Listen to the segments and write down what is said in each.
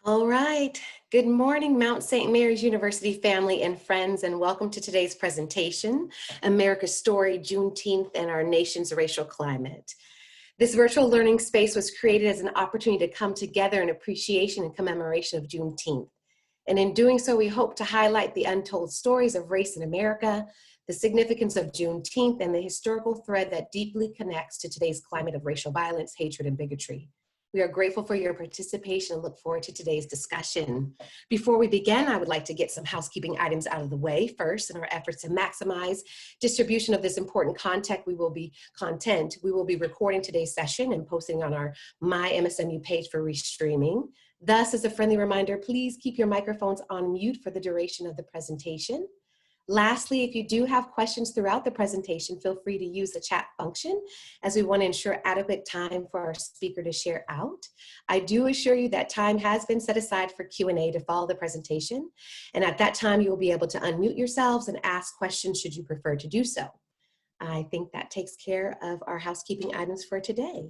All right. Good morning, Mount St. Mary's University family and friends, and welcome to today's presentation, America's Story, Juneteenth, and Our Nation's Racial Climate. This virtual learning space was created as an opportunity to come together in appreciation and commemoration of Juneteenth. And in doing so, we hope to highlight the untold stories of race in America, the significance of Juneteenth, and the historical thread that deeply connects to today's climate of racial violence, hatred, and bigotry. We are grateful for your participation and look forward to today's discussion. Before we begin, I would like to get some housekeeping items out of the way first. In our efforts to maximize distribution of this important content, we will be recording today's session and posting on our My MSMU page for restreaming. Thus, as a friendly reminder, please keep your microphones on mute for the duration of the presentation. Lastly, if you do have questions throughout the presentation, feel free to use the chat function as we want to ensure adequate time for our speaker to share out. I do assure you that time has been set aside for Q&A to follow the presentation. And at that time, you will be able to unmute yourselves and ask questions should you prefer to do so. I think that takes care of our housekeeping items for today.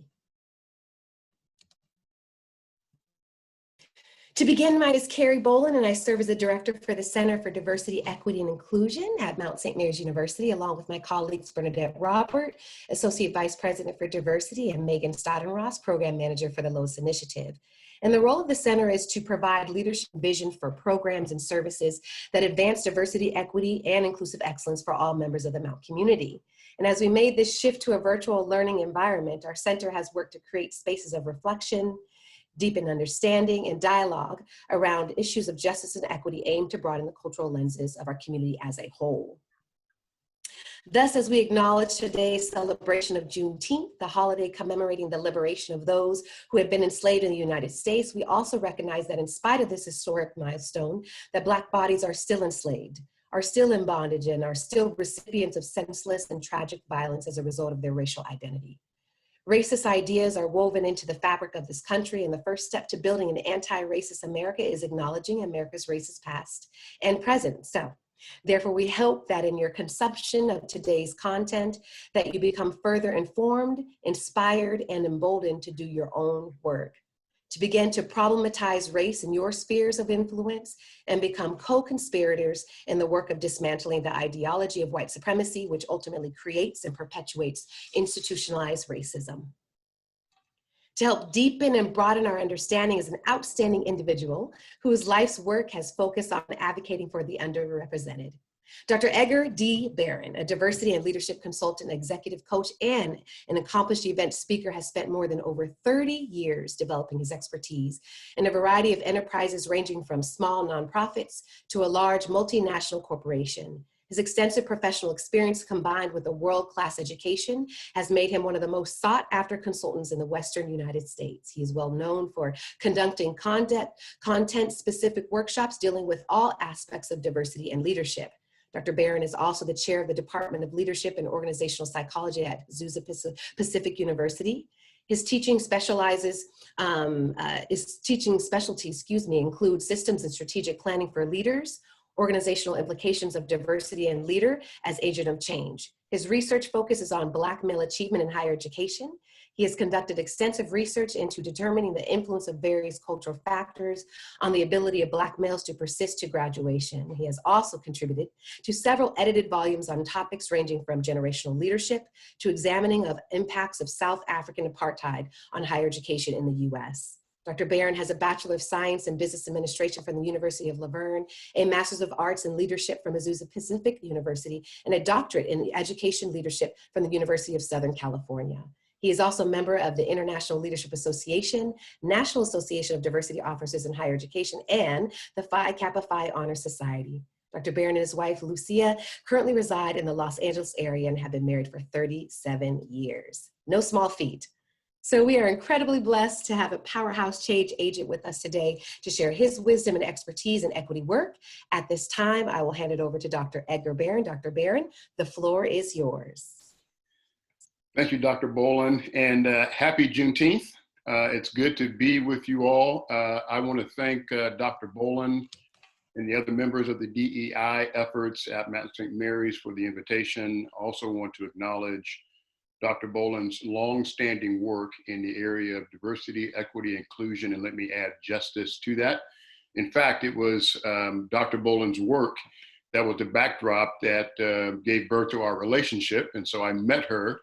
To begin, my name is Carrie Boland, and I serve as the Director for the Center for Diversity, Equity, and Inclusion at Mount St. Mary's University, along with my colleagues Bernadette Robert, Associate Vice President for Diversity, and Megan Stodden-Ross, Program Manager for the LOS Initiative. And the role of the center is to provide leadership vision for programs and services that advance diversity, equity, and inclusive excellence for all members of the Mount community. And as we made this shift to a virtual learning environment, our center has worked to create spaces of reflection, deepen understanding, and dialogue around issues of justice and equity aimed to broaden the cultural lenses of our community as a whole. Thus, as we acknowledge today's celebration of Juneteenth, the holiday commemorating the liberation of those who had been enslaved in the United States, we also recognize that in spite of this historic milestone, that Black bodies are still enslaved, are still in bondage, and are still recipients of senseless and tragic violence as a result of their racial identity. Racist ideas are woven into the fabric of this country, and the first step to building an anti-racist America is acknowledging America's racist past and present. So, therefore, we hope that in your consumption of today's content, that you become further informed, inspired, and emboldened to do your own work, to begin to problematize race in your spheres of influence and become co-conspirators in the work of dismantling the ideology of white supremacy, which ultimately creates and perpetuates institutionalized racism. To help deepen and broaden our understanding is an outstanding individual whose life's work has focused on advocating for the underrepresented. Dr. Edgar D. Barron, a diversity and leadership consultant, executive coach, and an accomplished event speaker, has spent more than over 30 years developing his expertise in a variety of enterprises ranging from small nonprofits to a large multinational corporation. His extensive professional experience combined with a world-class education has made him one of the most sought-after consultants in the Western United States. He is well known for conducting content-specific workshops dealing with all aspects of diversity and leadership. Dr. Barron is also the chair of the Department of Leadership and Organizational Psychology at Azusa Pacific University. His teaching specialties, include systems and strategic planning for leaders, organizational implications of diversity and leader as agent of change. His research focuses on Black male achievement in higher education. He has conducted extensive research into determining the influence of various cultural factors on the ability of Black males to persist to graduation. He has also contributed to several edited volumes on topics ranging from generational leadership to examining of impacts of South African apartheid on higher education in the US. Dr. Barron has a Bachelor of Science in Business Administration from the University of La Verne, a Master's of Arts in Leadership from Azusa Pacific University, and a doctorate in Education Leadership from the University of Southern California. He is also a member of the International Leadership Association, National Association of Diversity Officers in Higher Education, and the Phi Kappa Phi Honor Society. Dr. Barron and his wife, Lucia, currently reside in the Los Angeles area and have been married for 37 years. No small feat. So we are incredibly blessed to have a powerhouse change agent with us today to share his wisdom and expertise in equity work. At this time, I will hand it over to Dr. Edgar Barron. Dr. Barron, the floor is yours. Thank you, Dr. Boland, and happy Juneteenth. It's good to be with you all. I want to thank Dr. Boland and the other members of the DEI efforts at Mount St. Mary's for the invitation. Also want to acknowledge Dr. Boland's long-standing work in the area of diversity, equity, inclusion, and let me add justice to that. In fact, it was Dr. Boland's work that was the backdrop that gave birth to our relationship. And so I met her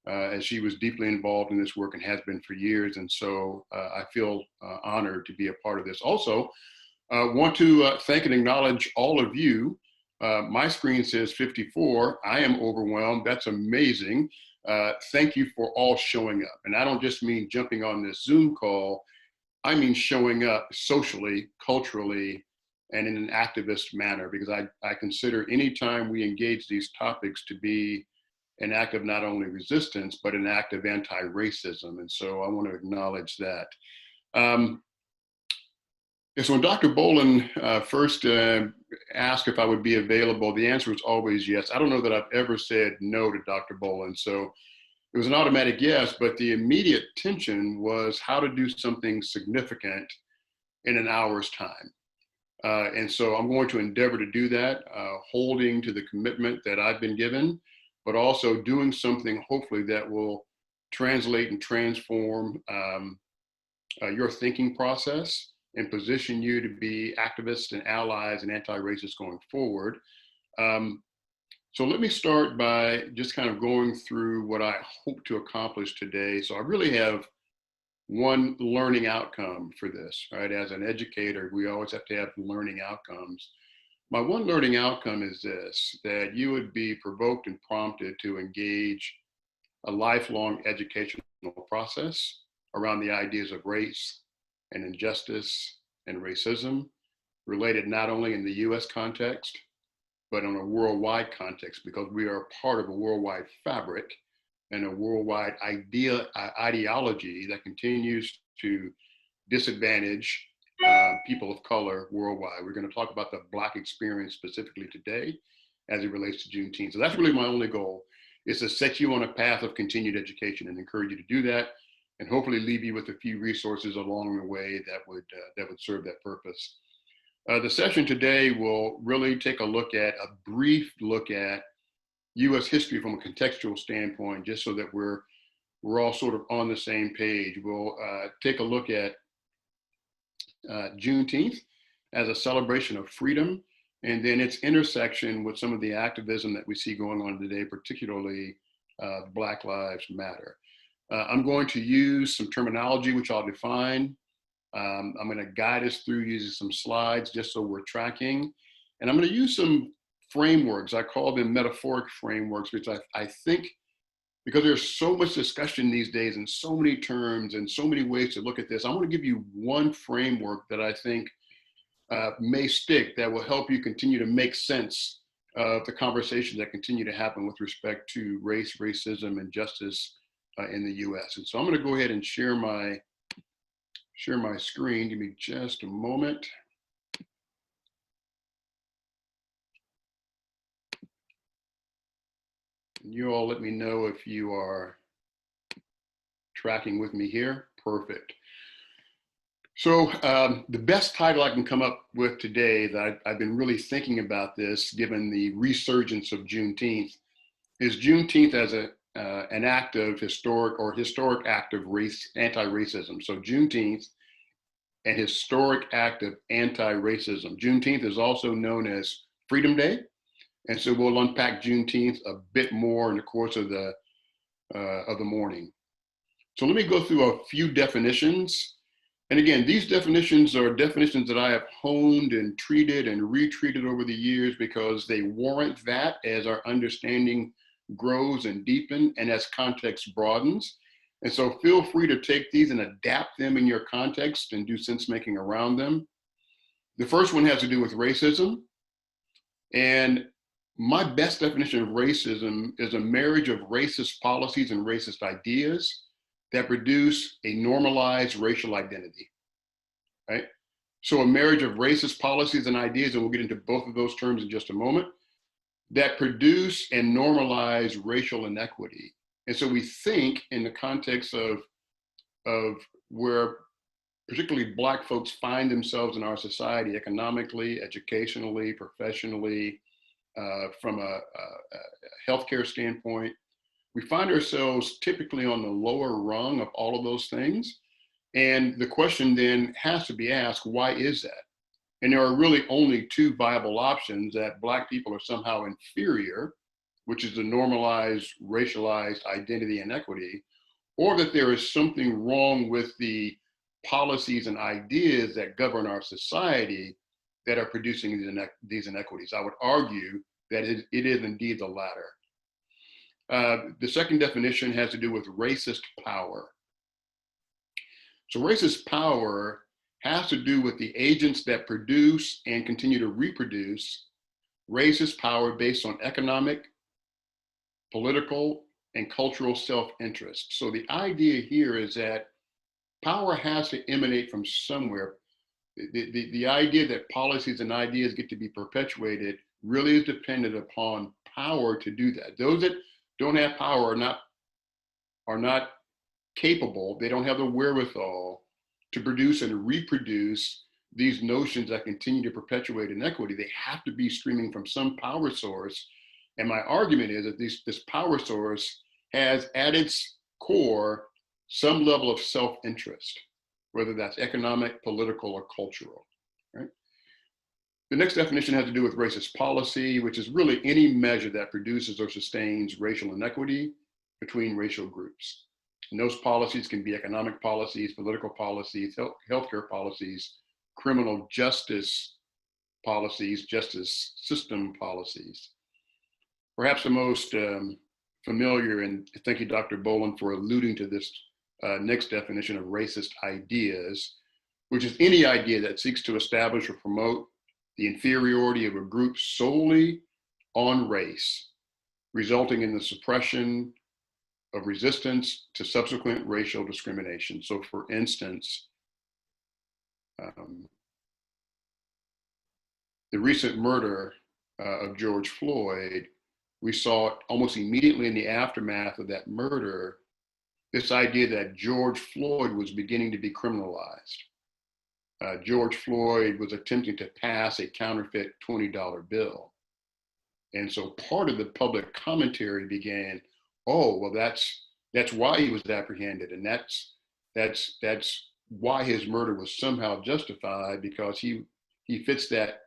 as she was deeply involved in this work and has been for years. And so I feel honored to be a part of this. Also, want to thank and acknowledge all of you. My screen says 54. I am overwhelmed. That's amazing. Thank you for all showing up. And I don't just mean jumping on this Zoom call. I mean showing up socially, culturally, and in an activist manner, because I consider any time we engage these topics to be an act of not only resistance, but an act of anti-racism. And so I want to acknowledge that. So when Dr. Boland first asked if I would be available, the answer was always yes. I don't know that I've ever said no to Dr. Boland. So it was an automatic yes, but the immediate tension was how to do something significant in an hour's time. And so I'm going to endeavor to do that, holding to the commitment that I've been given, but also doing something hopefully that will translate and transform your thinking process and position you to be activists and allies and anti-racists going forward. So let me start by just kind of going through what I hope to accomplish today. So I really have one learning outcome for this, right? As an educator, we always have to have learning outcomes. My one learning outcome is this, that you would be provoked and prompted to engage a lifelong educational process around the ideas of race and injustice and racism, related not only in the US context, but on a worldwide context, because we are part of a worldwide fabric and a worldwide ideology that continues to disadvantage people of color worldwide. We're going to talk about the Black experience specifically today as it relates to Juneteenth. So that's really my only goal, is to set you on a path of continued education and encourage you to do that, and hopefully leave you with a few resources along the way that would serve that purpose. The session today will really take a brief look at US history from a contextual standpoint, just so that we're all sort of on the same page. We'll take a look at Juneteenth as a celebration of freedom, and then its intersection with some of the activism that we see going on today, particularly Black Lives Matter. I'm going to use some terminology which I'll define. I'm going to guide us through using some slides just so we're tracking. And I'm going to use some frameworks. I call them metaphoric frameworks, which I think, because there's so much discussion these days and so many terms and so many ways to look at this, I want to give you one framework that I think may stick, that will help you continue to make sense of the conversations that continue to happen with respect to race, racism, and justice in the US. And so I'm going to go ahead and share my screen. Give me just a moment. You all let me know if you are tracking with me here. Perfect. So the best title I can come up with today, that I've been really thinking about this, given the resurgence of Juneteenth, is Juneteenth as an act of historic act of race, anti-racism. So Juneteenth, an historic act of anti-racism. Juneteenth is also known as Freedom Day. And so we'll unpack Juneteenth a bit more in the course of the morning. So let me go through a few definitions. And again, these definitions are definitions that I have honed and treated and retreated over the years, because they warrant that as our understanding grows and deepens and as context broadens. And so feel free to take these and adapt them in your context and do sense making around them. The first one has to do with racism. And my best definition of racism is a marriage of racist policies and racist ideas that produce a normalized racial identity, right? So a marriage of racist policies and ideas, and we'll get into both of those terms in just a moment, that produce and normalize racial inequity. And so we think in the context of where particularly Black folks find themselves in our society, economically, educationally, professionally, from a healthcare standpoint, we find ourselves typically on the lower rung of all of those things. And the question then has to be asked, why is that? And there are really only two viable options: that Black people are somehow inferior, which is the normalized, racialized identity and equity, or that there is something wrong with the policies and ideas that govern our society that are producing these inequities. I would argue that it is indeed the latter. The second definition has to do with racist power. So racist power has to do with the agents that produce and continue to reproduce racist power based on economic, political, and cultural self-interest. So the idea here is that power has to emanate from somewhere. The idea that policies and ideas get to be perpetuated really is dependent upon power to do that. Those that don't have power are not capable, they don't have the wherewithal to produce and reproduce these notions that continue to perpetuate inequity. They have to be streaming from some power source. And my argument is that this power source has at its core some level of self-interest, whether that's economic, political, or cultural, right? The next definition has to do with racist policy, which is really any measure that produces or sustains racial inequity between racial groups. And those policies can be economic policies, political policies, healthcare policies, criminal justice policies, justice system policies. Perhaps the most familiar, and thank you, Dr. Boland, for alluding to this next definition of racist ideas, which is any idea that seeks to establish or promote the inferiority of a group solely on race, resulting in the suppression of resistance to subsequent racial discrimination. So for instance, the recent murder of George Floyd, we saw almost immediately in the aftermath of that murder, this idea that George Floyd was beginning to be criminalized. George Floyd was attempting to pass a counterfeit $20 bill. And so part of the public commentary began, oh, well, that's why he was apprehended. And that's why his murder was somehow justified, because he fits that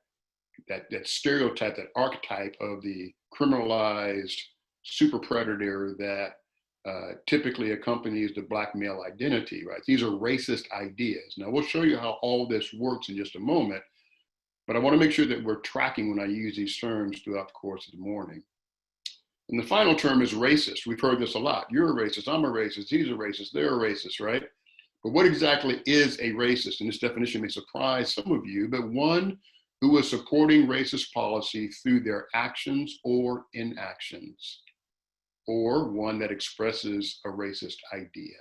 stereotype, that archetype of the criminalized super predator that typically accompanies the Black male identity, right? These are racist ideas. Now we'll show you how all this works in just a moment, but I want to make sure that we're tracking when I use these terms throughout the course of the morning. And the final term is racist. We've heard this a lot. You're a racist, I'm a racist, he's a racist, they're a racist, right? But what exactly is a racist? And this definition may surprise some of you, but one who is supporting racist policy through their actions or inactions, or one that expresses a racist idea.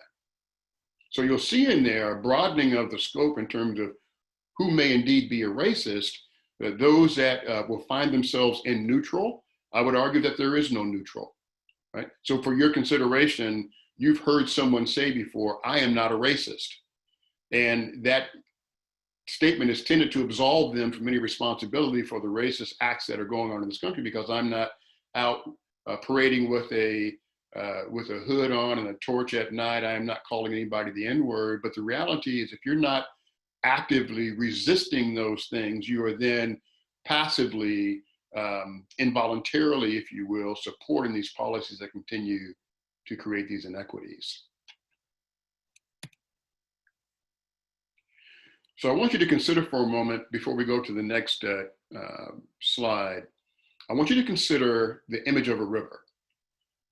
So you'll see in there a broadening of the scope in terms of who may indeed be a racist. Those that will find themselves in neutral, I would argue that there is no neutral, right? So for your consideration, you've heard someone say before, I am not a racist. And that statement is tended to absolve them from any responsibility for the racist acts that are going on in this country, because I'm not out parading with a hood on and a torch at night. I am not calling anybody the N-word. But the reality is, if you're not actively resisting those things, you are then passively, involuntarily, if you will, supporting these policies that continue to create these inequities. So I want you to consider for a moment, before we go to the next slide, I want you to consider the image of a river.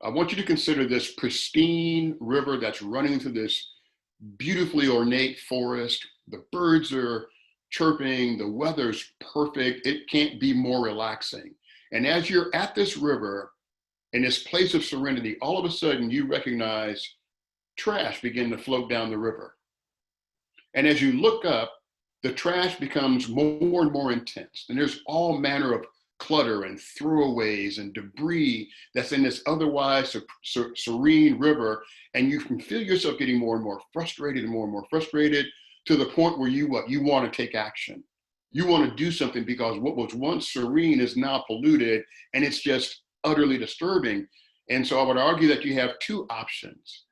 I want you to consider this pristine river that's running through this beautifully ornate forest. The birds are chirping, the weather's perfect. It can't be more relaxing. And as you're at this river, in this place of serenity, all of a sudden you recognize trash begin to float down the river. And as you look up, the trash becomes more and more intense. And there's all manner of clutter and throwaways and debris that's in this otherwise serene river. And you can feel yourself getting more and more frustrated and more frustrated, to the point where you want to take action. You want to do something, because what was once serene is now polluted, and it's just utterly disturbing. And so I would argue that you have two options.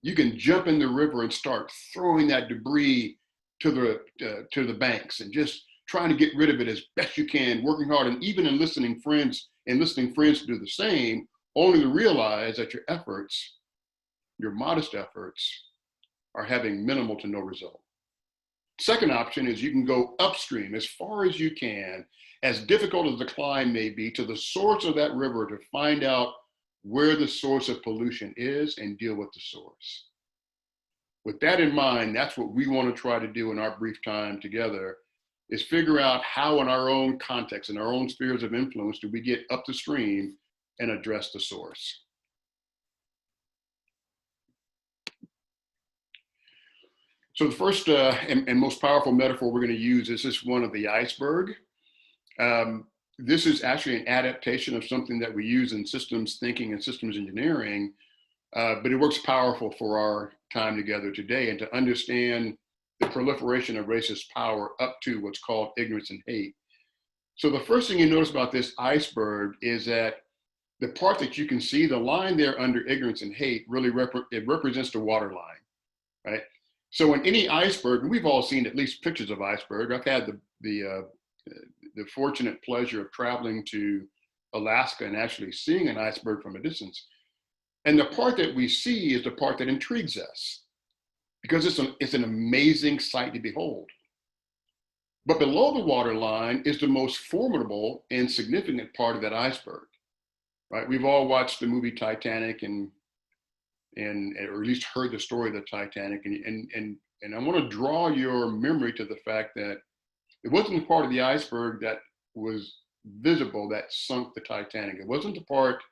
You can jump in the river and start throwing that debris to the banks and just trying to get rid of it as best you can, working hard, and even enlisting friends to do the same, only to realize that your efforts, your modest efforts, are having minimal to no result. Second option is you can go upstream as far as you can, as difficult as the climb may be, to the source of that river to find out where the source of pollution is and deal with the source. With that in mind, that's what we want to try to do in our brief time together, is figure out how in our own context, in our own spheres of influence, do we get up the stream and address the source. So the first and most powerful metaphor we're going to use is this one of the iceberg. This is actually an adaptation of something that we use in systems thinking and systems engineering, but it works powerful for our time together today, and to understand the proliferation of racist power up to what's called ignorance and hate. So the first thing you notice about this iceberg is that the part that you can see, the line there under ignorance and hate, really represents the water line, right? So in any iceberg, and we've all seen at least pictures of iceberg. I've had the fortunate pleasure of traveling to Alaska and actually seeing an iceberg from a distance. And the part that we see is the part that intrigues us, because it's an amazing sight to behold. But below the water line is the most formidable and significant part of that iceberg, right? We've all watched the movie Titanic and or at least heard the story of the Titanic, and I want to draw your memory to the fact that it wasn't the part of the iceberg that was visible that sunk the Titanic. It wasn't the part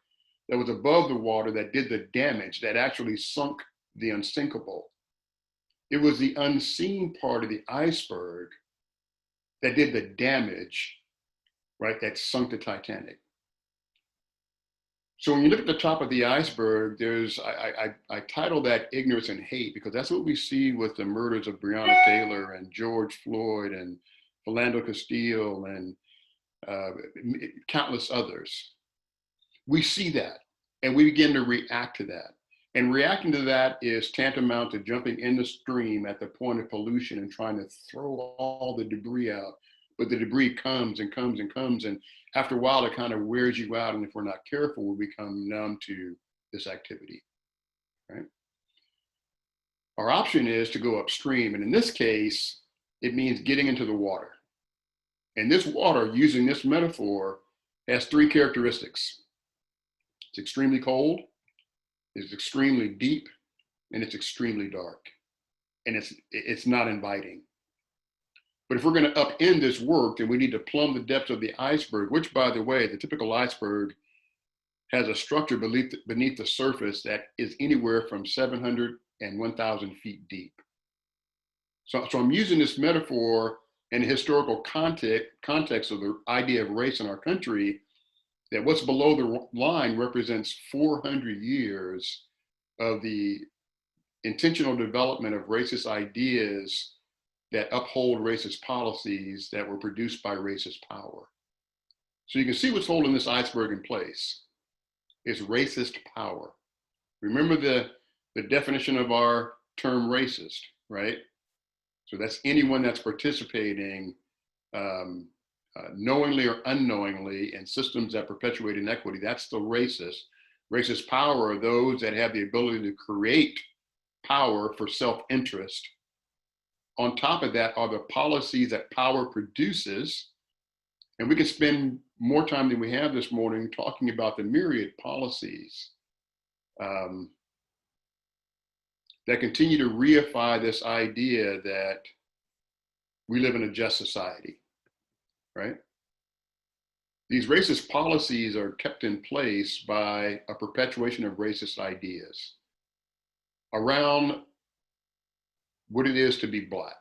that was above the water that did the damage, that actually sunk the unsinkable. It was the unseen part of the iceberg that did the damage, right, that sunk the Titanic. So when you look at the top of the iceberg, I title that ignorance and hate, because that's what we see with the murders of Breonna Taylor and George Floyd and Philando Castile and countless others. We see that and we begin to react to that. And reacting to that is tantamount to jumping in the stream at the point of pollution and trying to throw all the debris out. But the debris comes and comes and comes, and after a while it kind of wears you out, and if we're not careful, we become numb to this activity, right? Our option is to go upstream, and in this case, it means getting into the water. And this water, using this metaphor, has three characteristics. It's extremely cold, it's extremely deep, and it's extremely dark. And it's not inviting. But if we're going to upend this work, then we need to plumb the depths of the iceberg, which, by the way, the typical iceberg has a structure beneath the surface that is anywhere from 700 and 1,000 feet deep. So I'm using this metaphor in a historical context of the idea of race in our country, that what's below the line represents 400 years of the intentional development of racist ideas that uphold racist policies that were produced by racist power. So you can see what's holding this iceberg in place. It's racist power. Remember the definition of our term racist, right? So that's anyone that's participating knowingly or unknowingly in systems that perpetuate inequity. That's the racist. Racist power are those that have the ability to create power for self-interest. On top of that are the policies that power produces. And we can spend more time than we have this morning talking about the myriad policies that continue to reify this idea that we live in a just society, right? These racist policies are kept in place by a perpetuation of racist ideas around what it is to be Black.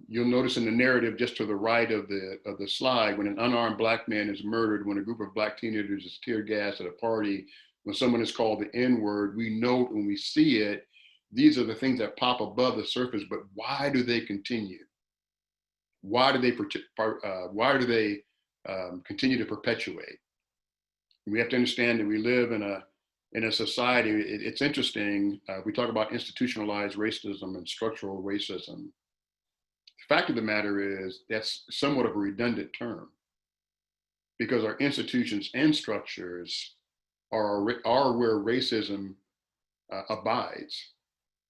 You'll notice in the narrative just to the right of the slide, when an unarmed Black man is murdered, when a group of Black teenagers is tear gassed at a party, when someone is called the N-word, we know when we see it, these are the things that pop above the surface, but why do they continue? Why do they continue to perpetuate? We have to understand that we live in a society. It's interesting. We talk about institutionalized racism and structural racism. The fact of the matter is that's somewhat of a redundant term, because our institutions and structures are where racism abides,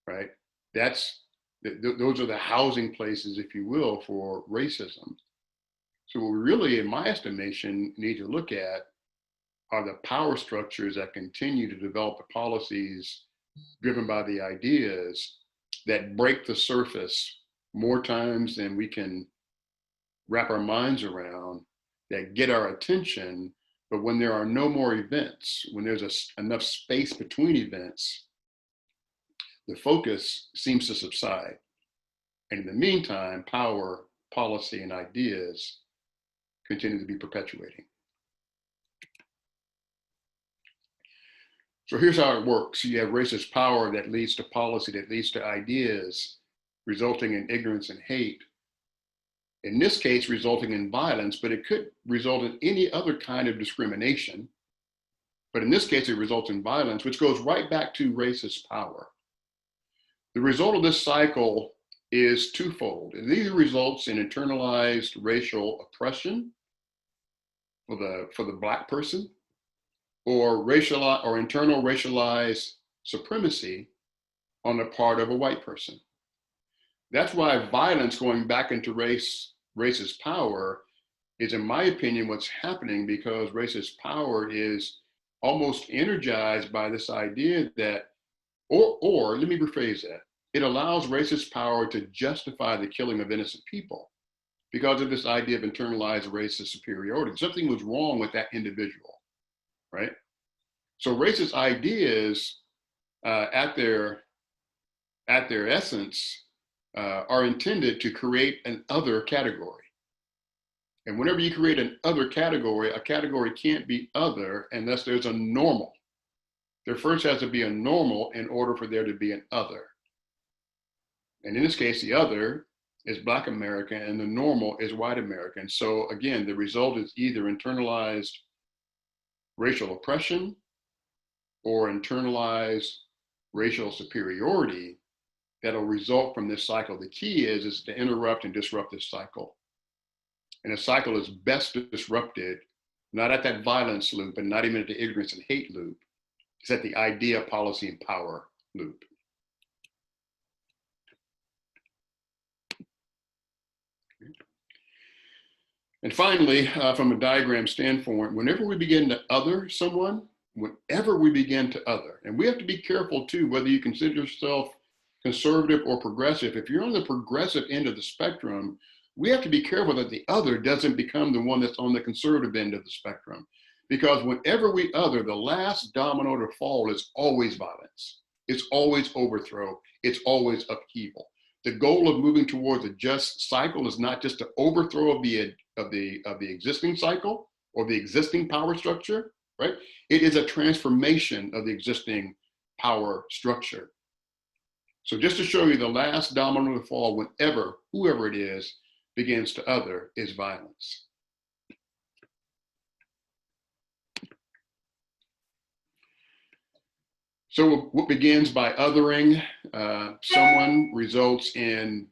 right? Those are the housing places, if you will, for racism. So what we really, in my estimation, need to look at are the power structures that continue to develop the policies driven by the ideas that break the surface more times than we can wrap our minds around, that get our attention. But when there are no more events, when there's enough space between events, the focus seems to subside. And in the meantime, power, policy, and ideas continue to be perpetuating. So here's how it works. You have racist power that leads to policy, that leads to ideas, resulting in ignorance and hate. In this case, resulting in violence, but it could result in any other kind of discrimination. But in this case, it results in violence, which goes right back to racist power. The result of this cycle is twofold. It either results in internalized racial oppression for the Black person, or internal racialized supremacy on the part of a white person. That's why violence, going back into racist power, is, in my opinion, what's happening, because racist power is almost energized by this idea that, or let me rephrase that, it allows racist power to justify the killing of innocent people because of this idea of internalized racist superiority. Something was wrong with that individual, right? So racist ideas at their essence are intended to create an other category. And whenever you create an other category, a category can't be other unless there's a normal. There first has to be a normal in order for there to be an other. And in this case, the other is Black American and the normal is white American. So again, the result is either internalized racial oppression or internalized racial superiority that'll result from this cycle. The key is to interrupt and disrupt this cycle. And a cycle is best disrupted, not at that violence loop and not even at the ignorance and hate loop. It's at the idea, policy, and power loop. And finally, from a diagram standpoint, whenever we begin to other someone, whenever we begin to other, and we have to be careful too, whether you consider yourself conservative or progressive. If you're on the progressive end of the spectrum, we have to be careful that the other doesn't become the one that's on the conservative end of the spectrum. Because whenever we other, the last domino to fall is always violence. It's always overthrow. It's always upheaval. The goal of moving towards a just cycle is not just to overthrow of the existing cycle or the existing power structure, right? It is a transformation of the existing power structure. So just to show you, the last domino to fall, whenever, whoever it is, begins to other, is violence. So what begins by othering someone results in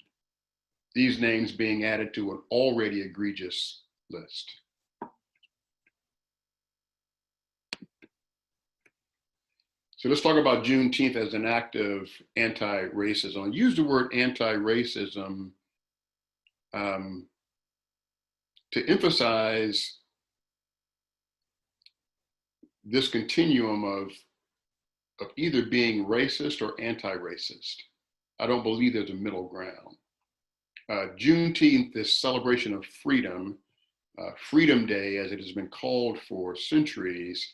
these names being added to an already egregious list. So let's talk about Juneteenth as an act of anti-racism. I use the word anti-racism to emphasize this continuum of either being racist or anti-racist. I don't believe there's a middle ground. Juneteenth, this celebration of freedom, Freedom Day, as it has been called for centuries,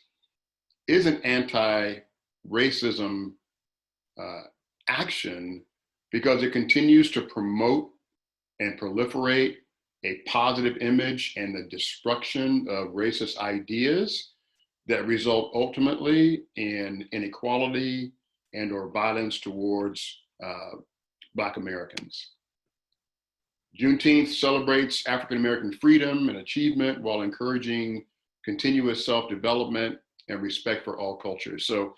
is an anti-racism action because it continues to promote and proliferate a positive image and the destruction of racist ideas that result ultimately in inequality and or violence towards Black Americans. Juneteenth celebrates African American freedom and achievement while encouraging continuous self-development and respect for all cultures. So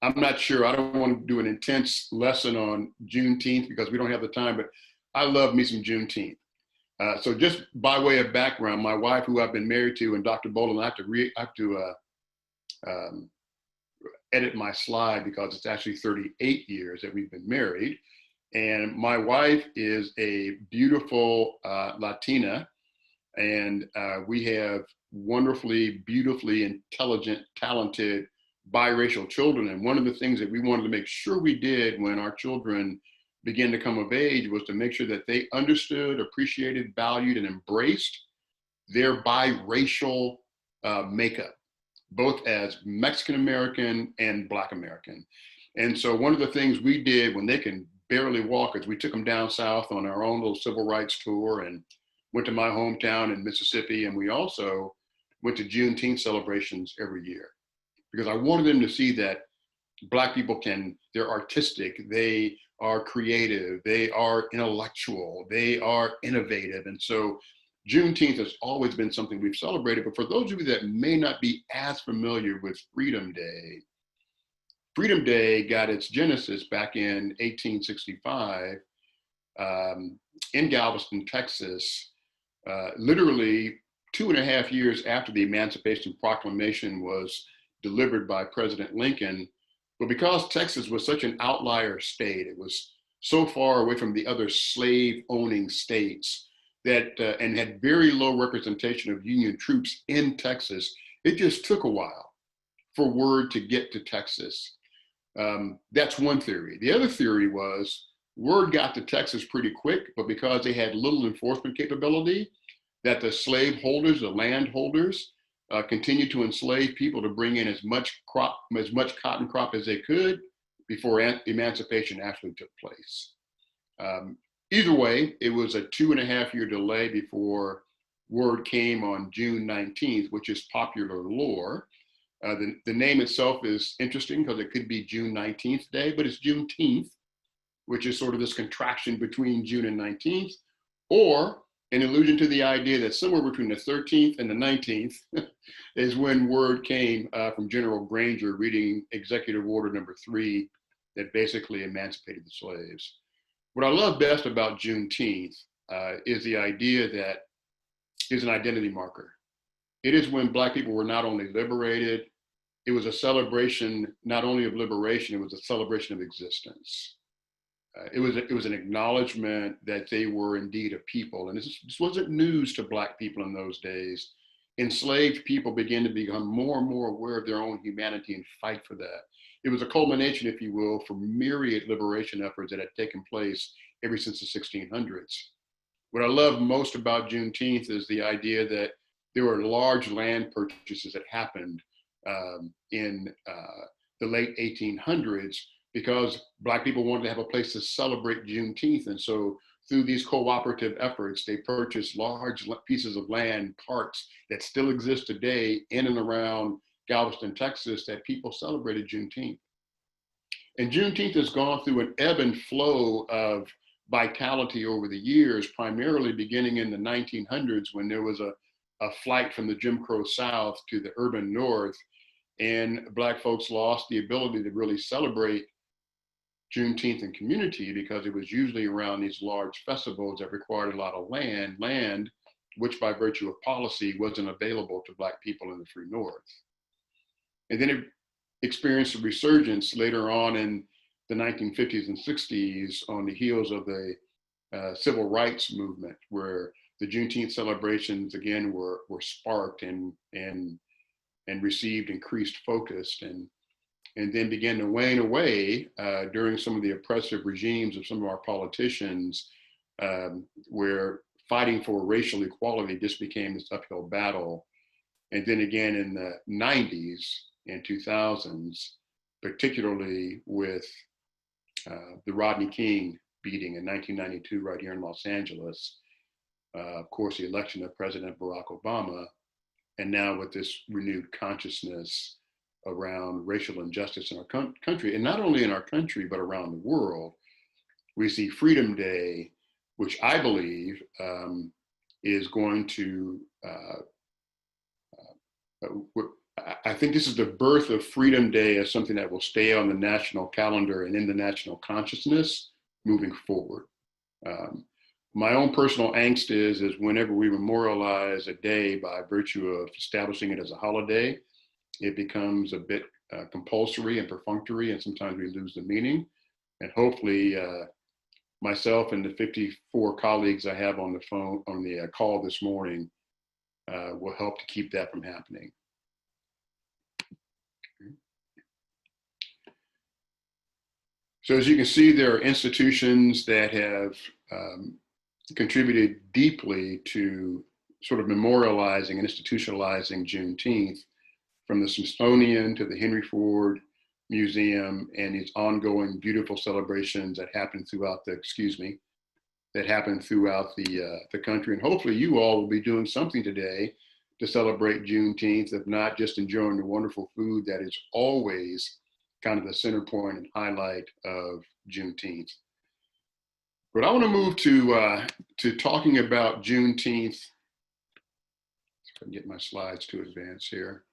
I'm not sure, I don't want to do an intense lesson on Juneteenth because we don't have the time, but I love me some Juneteenth. So just by way of background, my wife, who I've been married to, and Dr. Bolin, I have to edit my slide because it's actually 38 years that we've been married. And my wife is a beautiful Latina, and we have wonderfully, beautifully intelligent, talented, biracial children. And one of the things that we wanted to make sure we did when our children began to come of age was to make sure that they understood, appreciated, valued, and embraced their biracial makeup, both as Mexican American and Black American. And so one of the things we did when they can barely walk is we took them down south on our own little civil rights tour and went to my hometown in Mississippi. And we also went to Juneteenth celebrations every year because I wanted them to see that Black people they're artistic, they are creative, they are intellectual, they are innovative. And so Juneteenth has always been something we've celebrated. But for those of you that may not be as familiar with Freedom Day got its genesis back in 1865 in Galveston, Texas, literally 2.5 years after the Emancipation Proclamation was delivered by President Lincoln. But because Texas was such an outlier state, it was so far away from the other slave-owning states that and had very low representation of Union troops in Texas, it just took a while for word to get to Texas. That's one theory. The other theory was word got to Texas pretty quick, but because they had little enforcement capability, that the slaveholders, the landholders, continued to enslave people to bring in as much cotton crop as they could before emancipation actually took place. Either way, it was a 2.5-year delay before word came on June 19th, which is popular lore. The name itself is interesting because it could be June 19th Day, but it's Juneteenth, which is sort of this contraction between June and 19th, or an allusion to the idea that somewhere between the 13th and the 19th is when word came from General Granger reading Executive Order number 3 that basically emancipated the slaves. What I love best about Juneteenth is the idea that it's an identity marker. It is when Black people were not only liberated, it was a celebration not only of liberation, it was a celebration of existence. It was an acknowledgement that they were indeed a people. And this wasn't news to Black people in those days. Enslaved people began to become more and more aware of their own humanity and fight for that. It was a culmination, if you will, for myriad liberation efforts that had taken place ever since the 1600s. What I love most about Juneteenth is the idea that there were large land purchases that happened in the late 1800s because Black people wanted to have a place to celebrate Juneteenth. And so through these cooperative efforts, they purchased large pieces of land, parks that still exist today in and around Galveston, Texas, that people celebrated Juneteenth. And Juneteenth has gone through an ebb and flow of vitality over the years, primarily beginning in the 1900s when there was a flight from the Jim Crow South to the urban North, and Black folks lost the ability to really celebrate Juneteenth in community because it was usually around these large festivals that required a lot of land which by virtue of policy wasn't available to Black people in the free North. And then it experienced a resurgence later on in the 1950s and 60s on the heels of the civil rights movement, where the Juneteenth celebrations again were sparked and received increased focus and then began to wane away during some of the oppressive regimes of some of our politicians, where fighting for racial equality just became this uphill battle. And then again in the 90s and 2000s, particularly with the Rodney King beating in 1992 right here in Los Angeles, of course, the election of President Barack Obama, and now with this renewed consciousness around racial injustice in our country, and not only in our country, but around the world, we see Freedom Day, which I believe is going to, I think this is the birth of Freedom Day as something that will stay on the national calendar and in the national consciousness moving forward. My own personal angst is whenever we memorialize a day by virtue of establishing it as a holiday, it becomes a bit compulsory and perfunctory, and sometimes we lose the meaning. And hopefully, myself and the 54 colleagues I have on the phone, on the call this morning, will help to keep that from happening. So as you can see, there are institutions that have contributed deeply to sort of memorializing and institutionalizing Juneteenth, from the Smithsonian to the Henry Ford Museum and these ongoing beautiful celebrations that happen throughout the, the country. And hopefully you all will be doing something today to celebrate Juneteenth, if not just enjoying the wonderful food that is always kind of the center point and highlight of Juneteenth. But I want to move to talking about Juneteenth. If I can get my slides to advance here.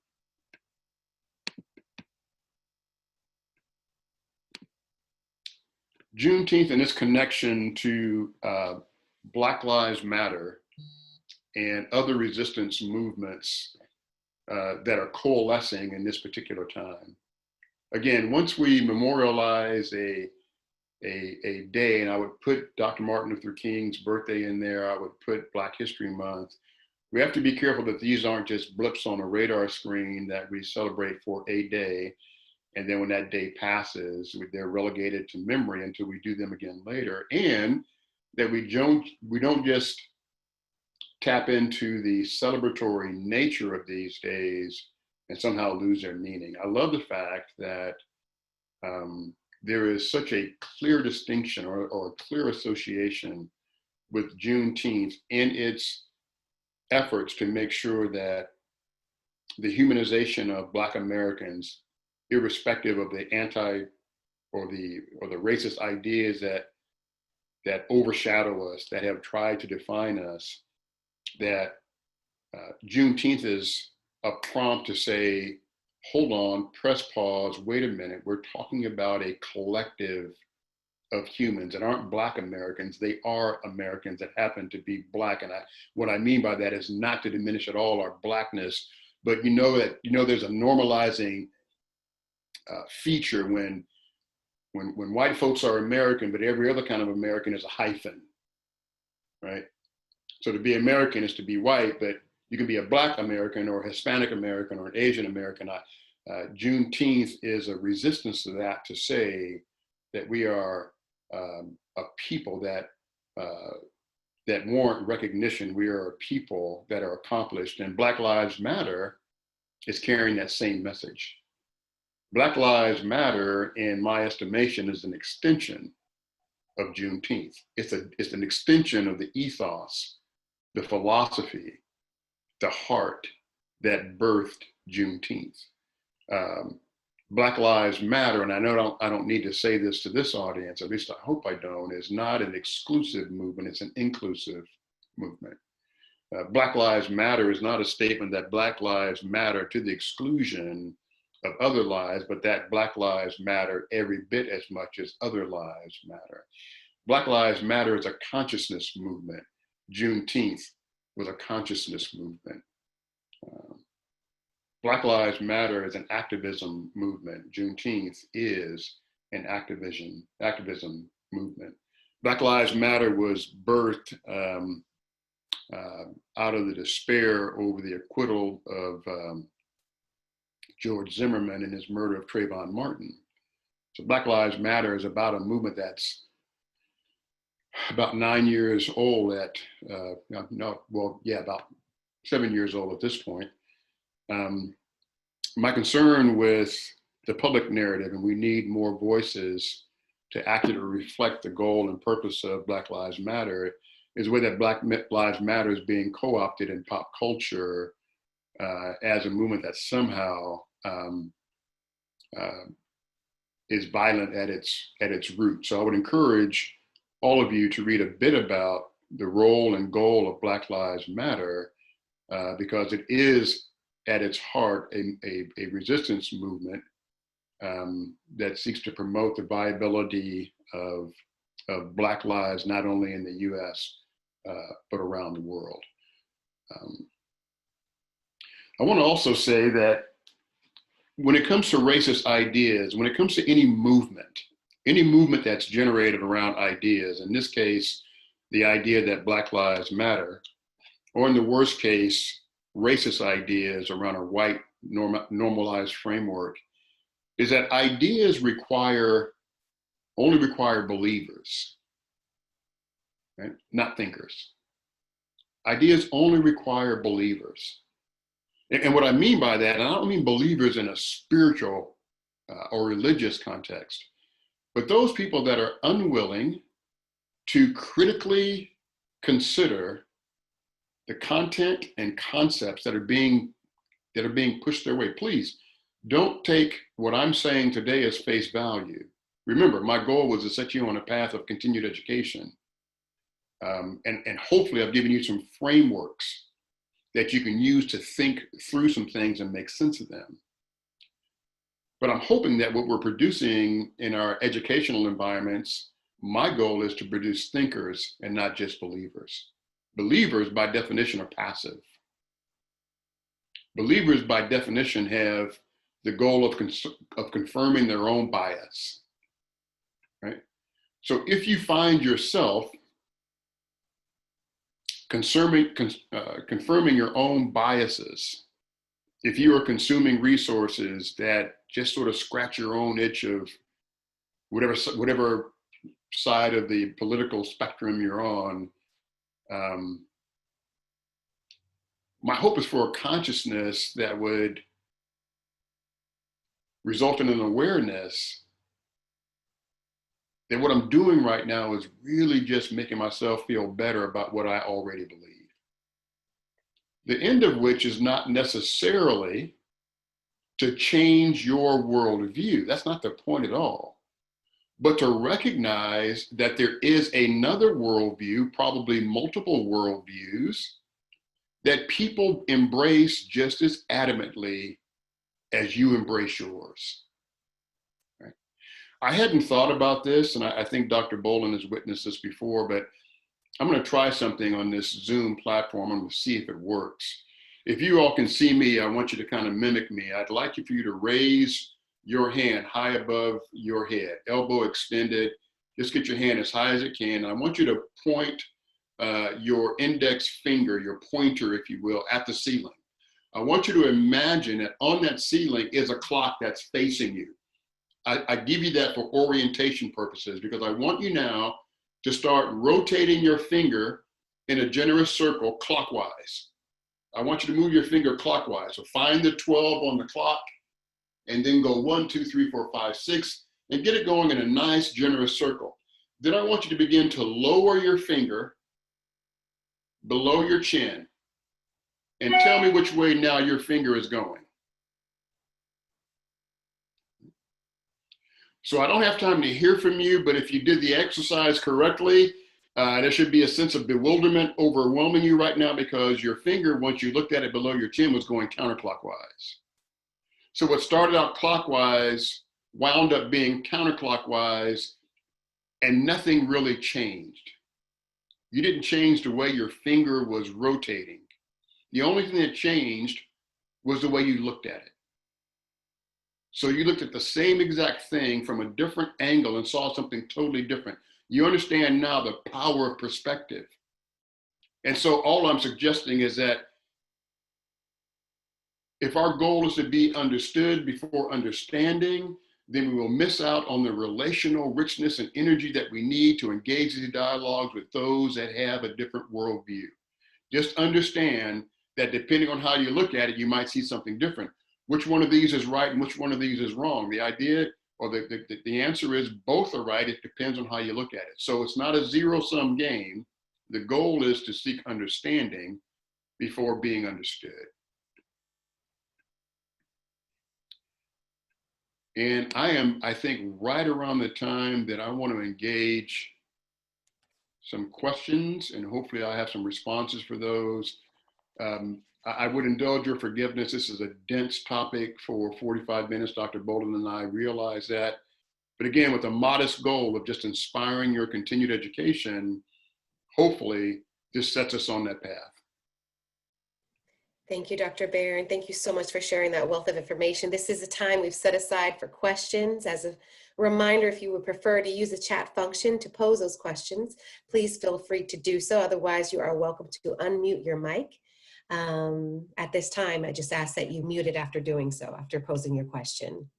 Juneteenth and its connection to Black Lives Matter and other resistance movements that are coalescing in this particular time. Again, once we memorialize a day, and I would put Dr. Martin Luther King's birthday in there, I would put Black History Month, we have to be careful that these aren't just blips on a radar screen that we celebrate for a day, and then when that day passes, they're relegated to memory until we do them again later, and that we don't just tap into the celebratory nature of these days and somehow lose their meaning. I love the fact that there is such a clear distinction or a clear association with Juneteenth in its efforts to make sure that the humanization of Black Americans, irrespective of the anti or the racist ideas that overshadow us, that have tried to define us, that Juneteenth is a prompt to say, hold on, press pause, wait a minute, we're talking about a collective of humans that aren't Black Americans, they are Americans that happen to be Black. And what I mean by that is not to diminish at all our Blackness, but there's a normalizing feature when white folks are American, but every other kind of American is a hyphen, right? So to be American is to be white, but you can be a Black American or a Hispanic American or an Asian American. Juneteenth is a resistance to that, to say that we are a people that warrant recognition. We are a people that are accomplished, and Black Lives Matter is carrying that same message. Black Lives Matter, in my estimation, is an extension of Juneteenth. It's an extension of the ethos, the philosophy, the heart that birthed Juneteenth. Black Lives Matter, and I know I don't need to say this to this audience, at least I hope I don't, is not an exclusive movement, it's an inclusive movement. Black Lives Matter is not a statement that Black lives matter to the exclusion of other lives, but that Black lives matter every bit as much as other lives matter. Black Lives Matter is a consciousness movement. Juneteenth was a consciousness movement. Black Lives Matter is an activism movement. Juneteenth is an activism movement. Black Lives Matter was birthed out of the despair over the acquittal of George Zimmerman and his murder of Trayvon Martin. So Black Lives Matter is about a movement that's about 9 years old about 7 years old at this point. My concern with the public narrative, and we need more voices to accurately reflect the goal and purpose of Black Lives Matter, is the way that Black Lives Matter is being co-opted in pop culture as a movement that somehow is violent at its root. So I would encourage all of you to read a bit about the role and goal of Black Lives Matter, because it is at its heart a resistance movement that seeks to promote the viability of Black lives, not only in the US, but around the world. I want to also say that when it comes to racist ideas, when it comes to any movement that's generated around ideas, in this case, the idea that Black lives matter, or in the worst case, racist ideas around a white normalized framework, is that ideas only require believers, right? Not thinkers. Ideas only require believers. And what I mean by that, and I don't mean believers in a spiritual or religious context, but those people that are unwilling to critically consider the content and concepts that are being pushed their way. Please don't take what I'm saying today as face value. Remember, my goal was to set you on a path of continued education. And hopefully I've given you some frameworks that you can use to think through some things and make sense of them. But I'm hoping that what we're producing in our educational environments, my goal is to produce thinkers and not just believers. Believers, by definition, are passive. Believers, by definition, have the goal of confirming their own bias, right? So if you find yourself confirming your own biases, if you are consuming resources that just sort of scratch your own itch of whatever side of the political spectrum you're on, my hope is for a consciousness that would result in an awareness that what I'm doing right now is really just making myself feel better about what I already believe. The end of which is not necessarily to change your worldview. That's not the point at all. But to recognize that there is another worldview, probably multiple worldviews, that people embrace just as adamantly as you embrace yours. Right? I hadn't thought about this, and I think Dr. Bolin has witnessed this before, but I'm going to try something on this Zoom platform. I'm going to see if it works. If you all can see me, I want you to kind of mimic me. I'd like for you to raise your hand high above your head, elbow extended. Just get your hand as high as it can. And I want you to point your index finger, your pointer, if you will, at the ceiling. I want you to imagine that on that ceiling is a clock that's facing you. I give you that for orientation purposes because I want you now to start rotating your finger in a generous circle clockwise. I want you to move your finger clockwise. So find the 12 on the clock and then go 1, 2, 3, 4, 5, 6, and get it going in a nice generous circle. Then I want you to begin to lower your finger below your chin and tell me which way now your finger is going. So I don't have time to hear from you, but if you did the exercise correctly, there should be a sense of bewilderment overwhelming you right now because your finger, once you looked at it below your chin, was going counterclockwise. So what started out clockwise wound up being counterclockwise and nothing really changed. You didn't change the way your finger was rotating. The only thing that changed was the way you looked at it. So you looked at the same exact thing from a different angle and saw something totally different. You understand now the power of perspective. And so all I'm suggesting is that if our goal is to be understood before understanding, then we will miss out on the relational richness and energy that we need to engage these dialogues with those that have a different worldview. Just understand that depending on how you look at it, you might see something different. Which one of these is right and which one of these is wrong? The idea or the answer is both are right. It depends on how you look at it. So it's not a zero-sum game. The goal is to seek understanding before being understood. And I think, right around the time that I want to engage some questions, and hopefully I have some responses for those. I would indulge your forgiveness. This is a dense topic for 45 minutes. Dr. Bolden and I realize that. But again, with a modest goal of just inspiring your continued education, hopefully this sets us on that path. Thank you, Dr. Barron. Thank you so much for sharing that wealth of information. This is a time we've set aside for questions. As a reminder, if you would prefer to use the chat function to pose those questions, please feel free to do so. Otherwise, you are welcome to unmute your mic. At this time, I just ask that you mute it after doing so, after posing your question.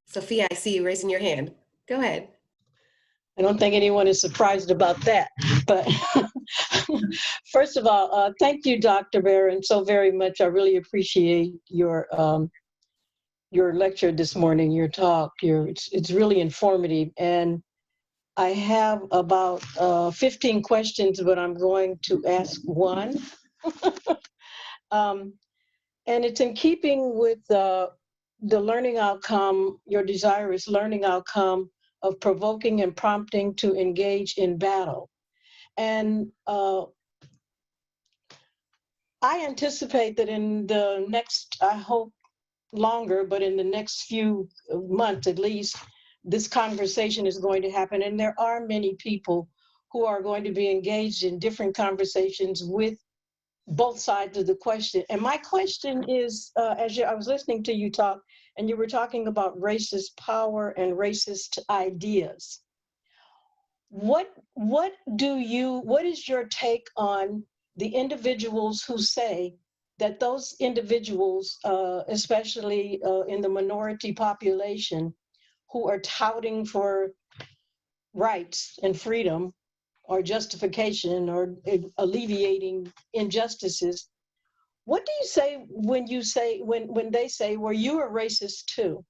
Sophia, I see you raising your hand. Go ahead. I don't think anyone is surprised about that. But first of all, thank you, Dr. Barron, so very much. I really appreciate your lecture this morning, your talk. It's really informative. And I have about 15 questions, but I'm going to ask one. And it's in keeping with the learning outcome, your desirous learning outcome of provoking and prompting to engage in battle. And I anticipate that in the next, I hope longer, but in the next few months at least, this conversation is going to happen. And there are many people who are going to be engaged in different conversations with both sides of the question. And my question is, I was listening to you talk, and you were talking about racist power and racist ideas. What is your take on the individuals who say that those individuals, especially in the minority population, who are touting for rights and freedom or justification or alleviating injustices, what do you say when they say, well, you're a racist too?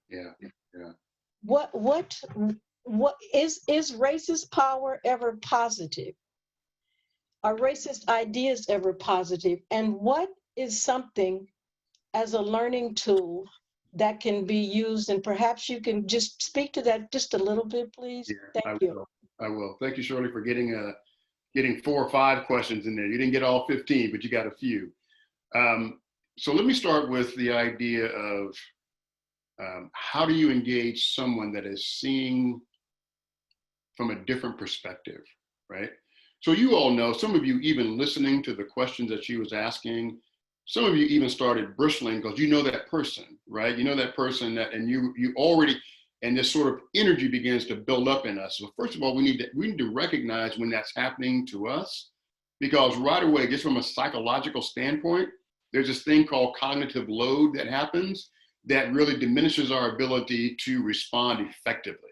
Yeah. What is racist power ever positive? Are racist ideas ever positive? And what is something as a learning tool that can be used? And perhaps you can just speak to that just a little bit, please. Yeah, Thank you. I will. Thank you, Shirley, for getting 4 or 5 questions in there. You didn't get all 15, but you got a few. So let me start with the idea of how do you engage someone that is seeing from a different perspective, right? So you all know, some of you even listening to the questions that she was asking, some of you even started bristling because you know that person, right? You know that person and you already, and this sort of energy begins to build up in us. So first of all, we need to recognize when that's happening to us, because right away, just from a psychological standpoint, there's this thing called cognitive load that happens that really diminishes our ability to respond effectively.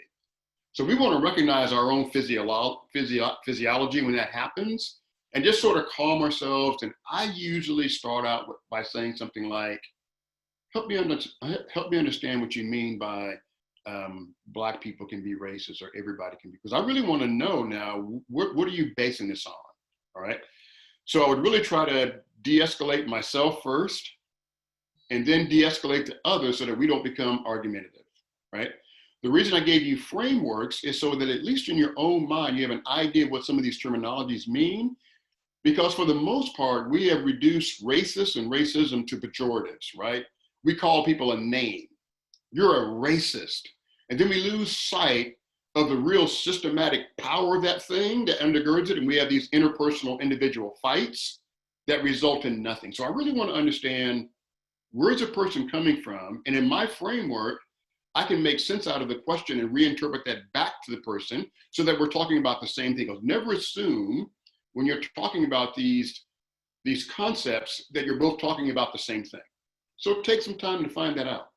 So we want to recognize our own physiology when that happens and just sort of calm ourselves. And I usually start out by saying something like, help me understand what you mean by Black people can be racist or everybody can be, because I really want to know now, what are you basing this on? All right. So I would really try to de-escalate myself first and then de-escalate to others so that we don't become argumentative, right? The reason I gave you frameworks is so that at least in your own mind, you have an idea of what some of these terminologies mean, because for the most part, we have reduced racist and racism to pejoratives, right? We call people a name. You're a racist. And then we lose sight of the real systematic power of that thing that undergirds it. And we have these interpersonal individual fights that result in nothing. So I really want to understand, where's a person coming from? And in my framework, I can make sense out of the question and reinterpret that back to the person so that we're talking about the same thing. Never assume when you're talking about these concepts that you're both talking about the same thing. So take some time to find that out.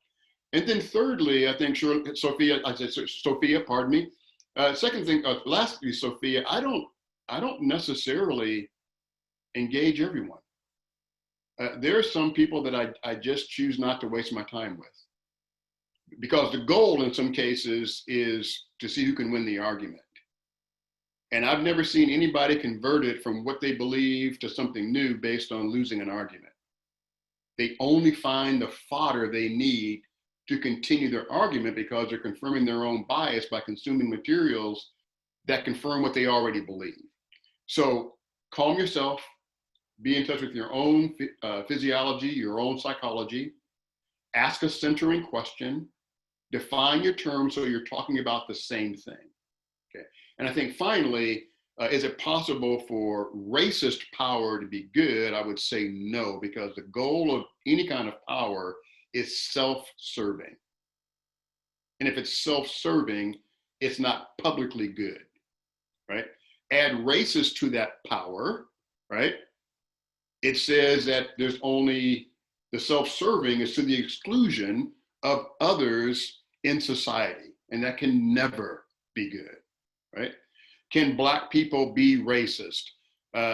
And then thirdly, I think Sophia, pardon me. Second thing, lastly, Sophia, I don't necessarily engage everyone. There are some people that I just choose not to waste my time with, because the goal in some cases is to see who can win the argument. And I've never seen anybody converted from what they believe to something new based on losing an argument. They only find the fodder they need to continue their argument because they're confirming their own bias by consuming materials that confirm what they already believe. So calm yourself, be in touch with your own physiology, your own psychology, ask a centering question, define your terms so you're talking about the same thing. Okay. And I think finally, is it possible for racist power to be good? I would say no, because the goal of any kind of power is self-serving. And if it's self-serving, it's not publicly good, right? Add racist to that power, right? It says that there's only, the self-serving is to the exclusion of others in society, and that can never be good, right? Can Black people be racist?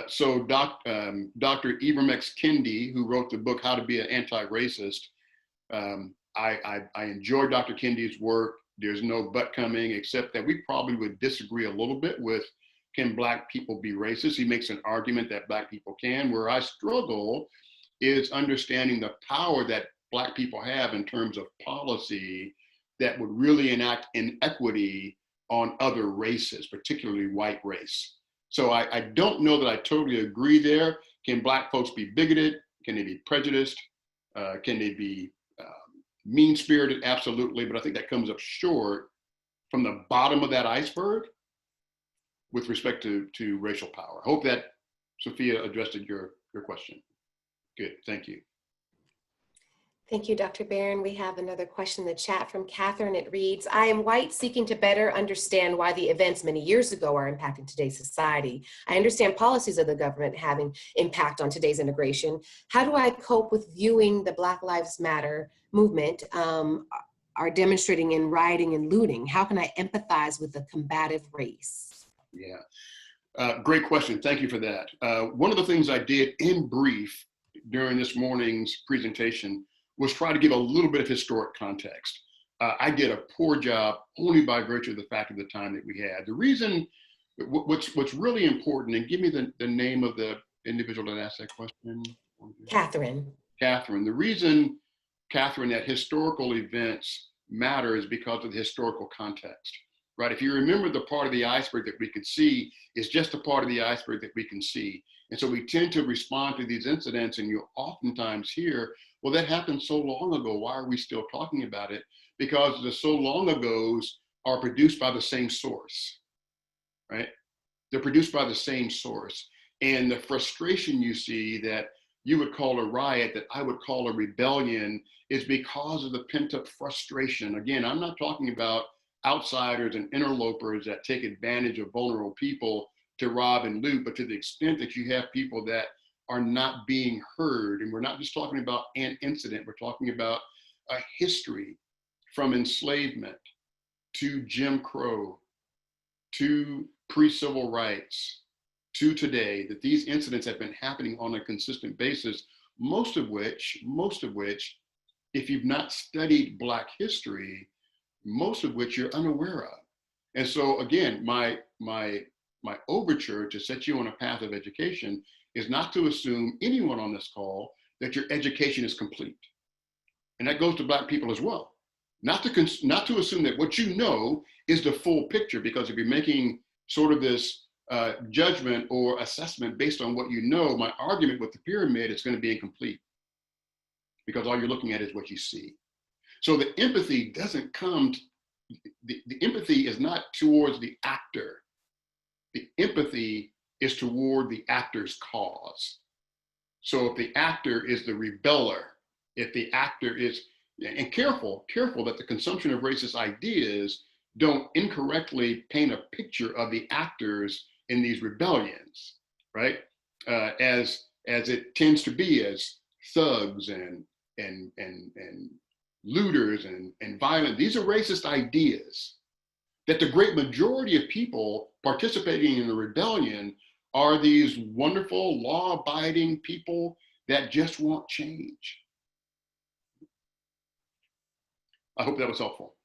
So Dr. Ibram X. Kendi, who wrote the book, How to Be an Anti-Racist, I enjoy Dr. Kendi's work. There's no but coming, except that we probably would disagree a little bit with, can Black people be racist? He makes an argument that Black people can. Where I struggle is understanding the power that Black people have in terms of policy that would really enact inequity on other races, particularly white race. So I don't know that I totally agree there. Can Black folks be bigoted? Can they be prejudiced? Can they be mean-spirited? Absolutely, but I think that comes up short from the bottom of that iceberg with respect to racial power. I hope that, Sophia, addressed your question. Good, thank you. Thank you, Dr. Barron. We have another question in the chat from Catherine. It reads, I am white, seeking to better understand why the events many years ago are impacting today's society. I understand policies of the government having impact on today's integration. How do I cope with viewing the Black Lives Matter movement are demonstrating in rioting and looting? How can I empathize with the combative race? Yeah, great question. Thank you for that. One of the things I did in brief during this morning's presentation was try to give a little bit of historic context. I did a poor job only by virtue of the fact of the time that we had. The reason, what's really important, and give me the name of the individual that asked that question. Catherine. Catherine. The reason, Catherine, that historical events matter is because of the historical context, right? If you remember, the part of the iceberg that we could see is just a part of the iceberg that we can see. And so we tend to respond to these incidents, and you oftentimes hear, well, that happened so long ago, why are we still talking about it? Because the so long agos are produced by the same source, right? They're produced by the same source. And the frustration you see that you would call a riot, that I would call a rebellion, is because of the pent-up frustration. Again, I'm not talking about outsiders and interlopers that take advantage of vulnerable people to rob and loot, but to the extent that you have people that are not being heard. And we're not just talking about an incident, we're talking about a history from enslavement to Jim Crow to pre-civil rights to today, that these incidents have been happening on a consistent basis, most of which, if you've not studied Black history, most of which you're unaware of. And so again, my overture to set you on a path of education is not to assume, anyone on this call, that your education is complete. And that goes to Black people as well. Not to assume that what you know is the full picture, because if you're making sort of this judgment or assessment based on what you know, my argument with the pyramid is going to be incomplete, because all you're looking at is what you see. So the empathy doesn't come, the empathy is not towards the actor. The empathy is toward the actor's cause. So if the actor is the rebeller, if the actor is, and careful that the consumption of racist ideas don't incorrectly paint a picture of the actors in these rebellions, right? As it tends to be, as thugs and looters and violent. These are racist ideas. That the great majority of people participating in the rebellion are these wonderful, law-abiding people that just want change. I hope that was helpful.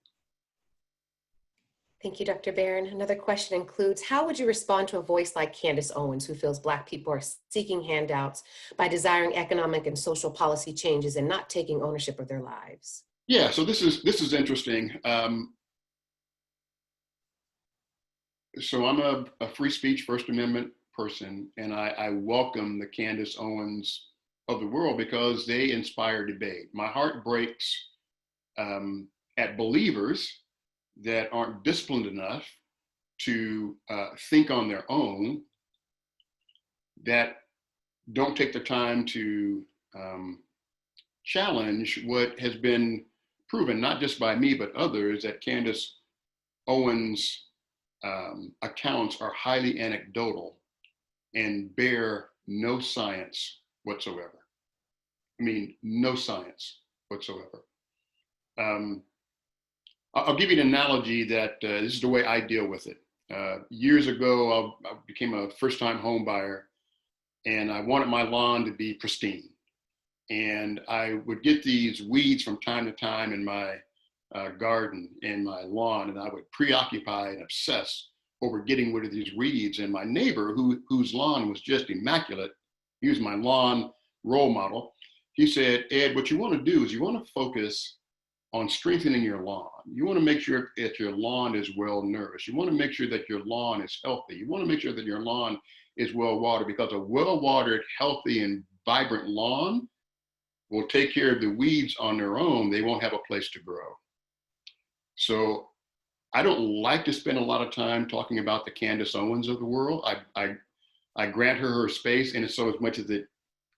Thank you, Dr. Barron. Another question includes, how would you respond to a voice like Candace Owens, who feels Black people are seeking handouts by desiring economic and social policy changes and not taking ownership of their lives? Yeah, so this is interesting. So I'm a free speech First Amendment person, and I welcome the Candace Owens of the world because they inspire debate. My heart breaks at believers that aren't disciplined enough to think on their own, that don't take the time to challenge what has been proven, not just by me, but others, that Candace Owens' accounts are highly anecdotal and bear no science whatsoever. I mean, no science whatsoever. I'll give you an analogy that this is the way I deal with it. Years ago, I became a first-time home buyer, and I wanted my lawn to be pristine. And I would get these weeds from time to time in my garden and my lawn, and I would preoccupy and obsess over getting rid of these weeds. And my neighbor, whose lawn was just immaculate, he was my lawn role model. He said, Ed, what you want to do is you want to focus on strengthening your lawn. You want to make sure that your lawn is well nourished. You want to make sure that your lawn is healthy. You want to make sure that your lawn is well watered, because a well watered, healthy, and vibrant lawn will take care of the weeds on their own. They won't have a place to grow. So I don't like to spend a lot of time talking about the Candace Owens of the world. I grant her space, and so as much as it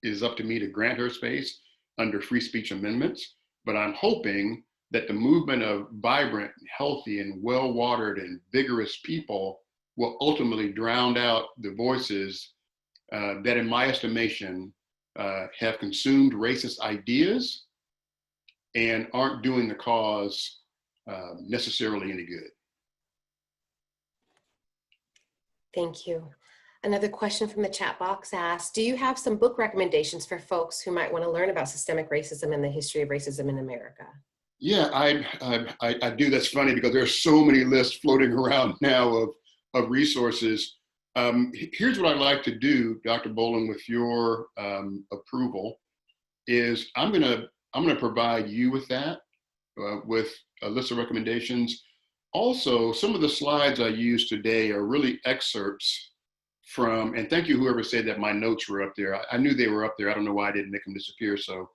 is up to me to grant her space under free speech amendments, but I'm hoping that the movement of vibrant, healthy, and well-watered and vigorous people will ultimately drown out the voices that, in my estimation, have consumed racist ideas and aren't doing the cause necessarily any good. Thank you. Another question from the chat box asks, do you have some book recommendations for folks who might want to learn about systemic racism and the history of racism in America? Yeah, I do. That's funny because there's so many lists floating around now of resources. Here's what I'd like to do, Dr. Bolin, with your approval, is I'm gonna provide you with that, with a list of recommendations. Also, some of the slides I used today are really excerpts from, and thank you whoever said that my notes were up there. I knew they were up there. I don't know why I didn't make them disappear. So,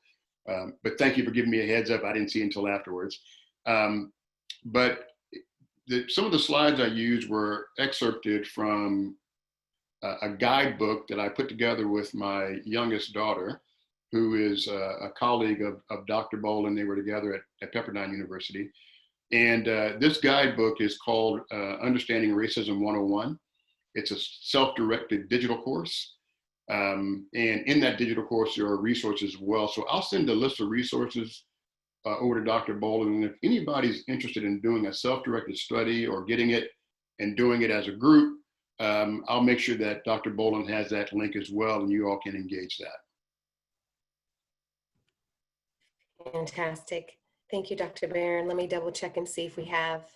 but thank you for giving me a heads up. I didn't see until afterwards. But some of the slides I used were excerpted from a guidebook that I put together with my youngest daughter, who is a colleague of Dr. Bolin. They were together at Pepperdine University. And this guidebook is called Understanding Racism 101. It's a self-directed digital course. And in that digital course, there are resources as well. So I'll send a list of resources over to Dr. Bolin. And if anybody's interested in doing a self-directed study or getting it and doing it as a group, I'll make sure that Dr. Bolin has that link as well, and you all can engage that. Fantastic. Thank you, Dr. Barron. Let me double check and see if we have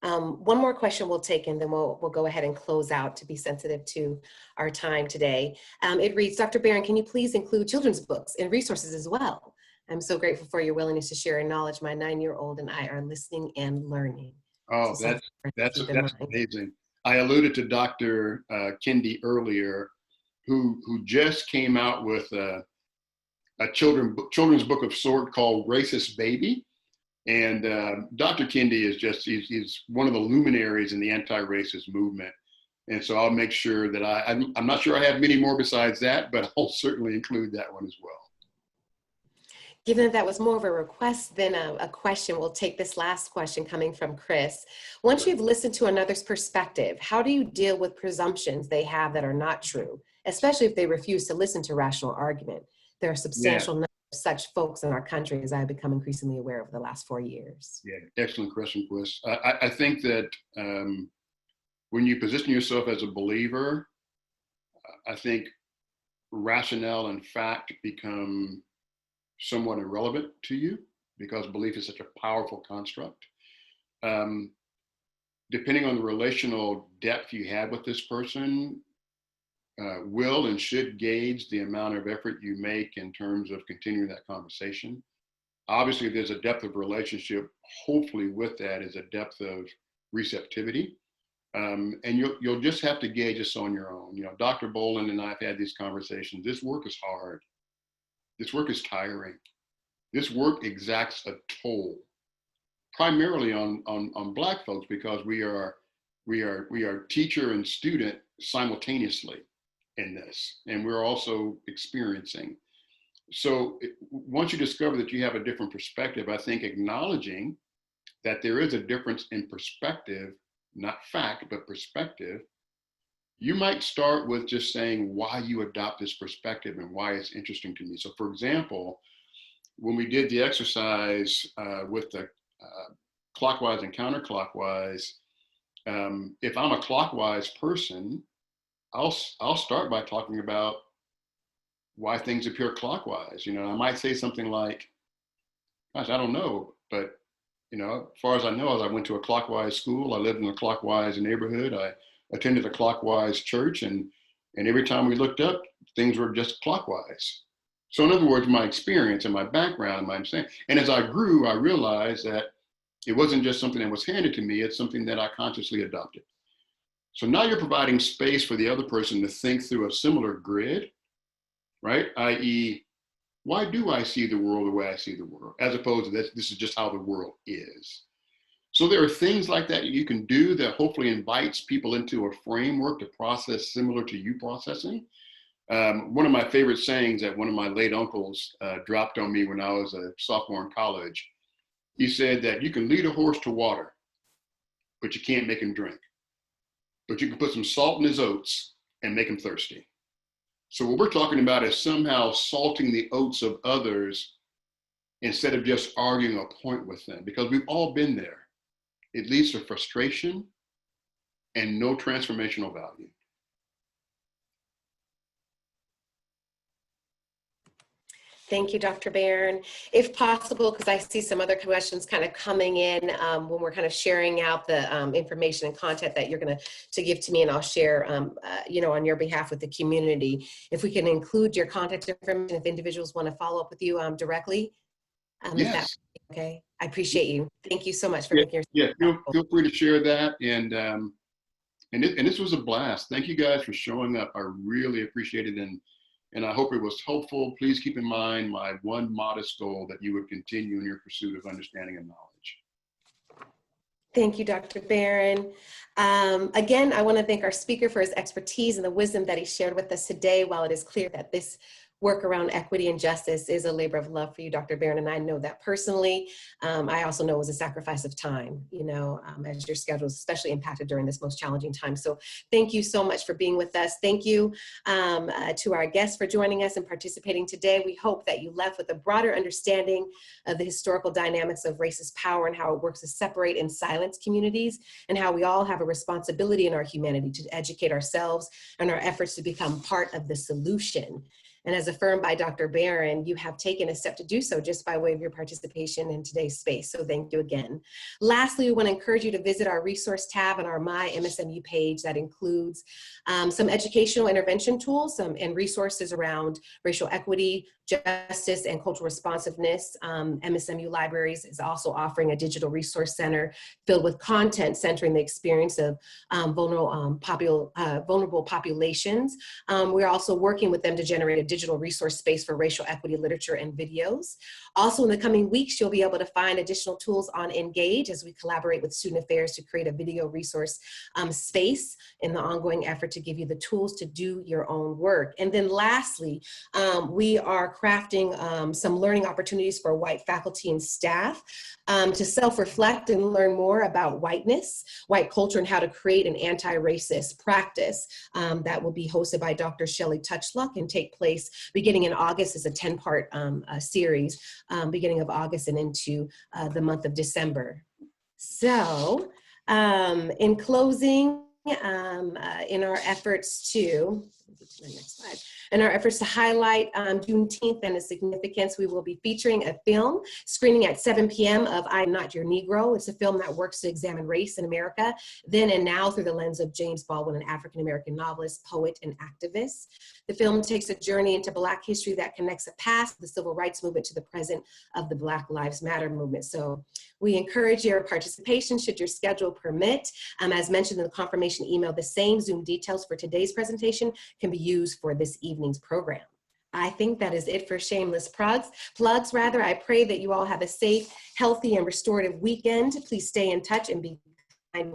one more question we'll take, and then we'll go ahead and close out to be sensitive to our time today. It reads, Dr. Barron, can you please include children's books and resources as well? I'm so grateful for your willingness to share your knowledge. My 9-year-old and I are listening and learning. Oh, so that's amazing. I alluded to Dr. Kendi earlier, who just came out with a children's book of sort called Racist Baby. And Dr. Kendi is he's one of the luminaries in the anti-racist movement. And so I'll make sure that I'm not sure I have many more besides that, but I'll certainly include that one as well. Given that that was more of a request than a question, we'll take this last question coming from Chris. Once you've listened to another's perspective, how do you deal with presumptions they have that are not true, especially if they refuse to listen to rational argument? There are substantial numbers of such folks in our country, as I've become increasingly aware over the last 4 years. Yeah, excellent question, Chris. I think that when you position yourself as a believer, I think rationale and fact become somewhat irrelevant to you because belief is such a powerful construct. Depending on the relational depth you have with this person, will and should gauge the amount of effort you make in terms of continuing that conversation. Obviously, there's a depth of relationship. Hopefully with that is a depth of receptivity. And you'll just have to gauge this on your own. You know, Dr. Boland and I have had these conversations. This work is hard. This work is tiring. This work exacts a toll, primarily on Black folks, because we are teacher and student simultaneously in this, and we're also experiencing. So once you discover that you have a different perspective, I think acknowledging that there is a difference in perspective, not fact, but perspective, you might start with just saying why you adopt this perspective and why it's interesting to me. So for example, when we did the exercise with the clockwise and counterclockwise, if I'm a clockwise person, I'll start by talking about why things appear clockwise. You know, I might say something like, gosh, I don't know, but you know, as far as I know, I went to a clockwise school. I lived in a clockwise neighborhood. I attended a clockwise church, and every time we looked up, things were just clockwise. So in other words, my experience and my background and my understanding. And as I grew, I realized that it wasn't just something that was handed to me, it's something that I consciously adopted. So now you're providing space for the other person to think through a similar grid, right? I.e., why do I see the world the way I see the world, as opposed to this is just how the world is. So there are things like that you can do that hopefully invites people into a framework to process similar to you processing. One of my favorite sayings that one of my late uncles dropped on me when I was a sophomore in college, he said that you can lead a horse to water, but you can't make him drink. But you can put some salt in his oats and make him thirsty. So what we're talking about is somehow salting the oats of others instead of just arguing a point with them, because we've all been there. It leads to frustration and no transformational value. Thank you, Dr. Barron. If possible, because I see some other questions kind of coming in when we're kind of sharing out the information and content that you're going to give to me, and I'll share, you know, on your behalf with the community. If we can include your contact information, if individuals want to follow up with you directly, Yes. Is that okay? I appreciate you. Thank you so much for making yourself. Yeah, feel free to share that, and this was a blast. Thank you guys for showing up. I really appreciate it, and I hope it was helpful. Please keep in mind my one modest goal, that you would continue in your pursuit of understanding and knowledge. Thank you, Dr. Barron. Again, I want to thank our speaker for his expertise and the wisdom that he shared with us today. While it is clear that this work around equity and justice is a labor of love for you, Dr. Barron, and I know that personally. I also know it was a sacrifice of time, you know, as your schedule is especially impacted during this most challenging time. So thank you so much for being with us. Thank you to our guests for joining us and participating today. We hope that you left with a broader understanding of the historical dynamics of racist power and how it works to separate and silence communities, and how we all have a responsibility in our humanity to educate ourselves and our efforts to become part of the solution. And as affirmed by Dr. Barron, you have taken a step to do so just by way of your participation in today's space. So thank you again. Lastly, we want to encourage you to visit our resource tab on our My MSMU page that includes some educational intervention tools and resources around racial equity, justice, and cultural responsiveness. MSMU Libraries is also offering a digital resource center filled with content centering the experience of vulnerable populations. We're also working with them to generate a digital resource space for racial equity literature and videos. Also, in the coming weeks, you'll be able to find additional tools on Engage as we collaborate with Student Affairs to create a video resource space in the ongoing effort to give you the tools to do your own work. And then lastly, we are crafting some learning opportunities for white faculty and staff to self-reflect and learn more about whiteness, white culture, and how to create an anti-racist practice that will be hosted by Dr. Shelley Touchluck and take place beginning in August. As a 10-part series beginning of August and into the month of December. So in closing, in our efforts to, Next slide. In our efforts to highlight Juneteenth and its significance, we will be featuring a film screening at 7 p.m. of I'm Not Your Negro. It's a film that works to examine race in America, then and now through the lens of James Baldwin, an African-American novelist, poet, and activist. The film takes a journey into Black history that connects the past of the civil rights movement to the present of the Black Lives Matter movement. So we encourage your participation should your schedule permit. As mentioned in the confirmation email, the same Zoom details for today's presentation can be used for this evening's program. I think that is it for shameless plugs. I pray that you all have a safe, healthy, and restorative weekend. Please stay in touch and be kind.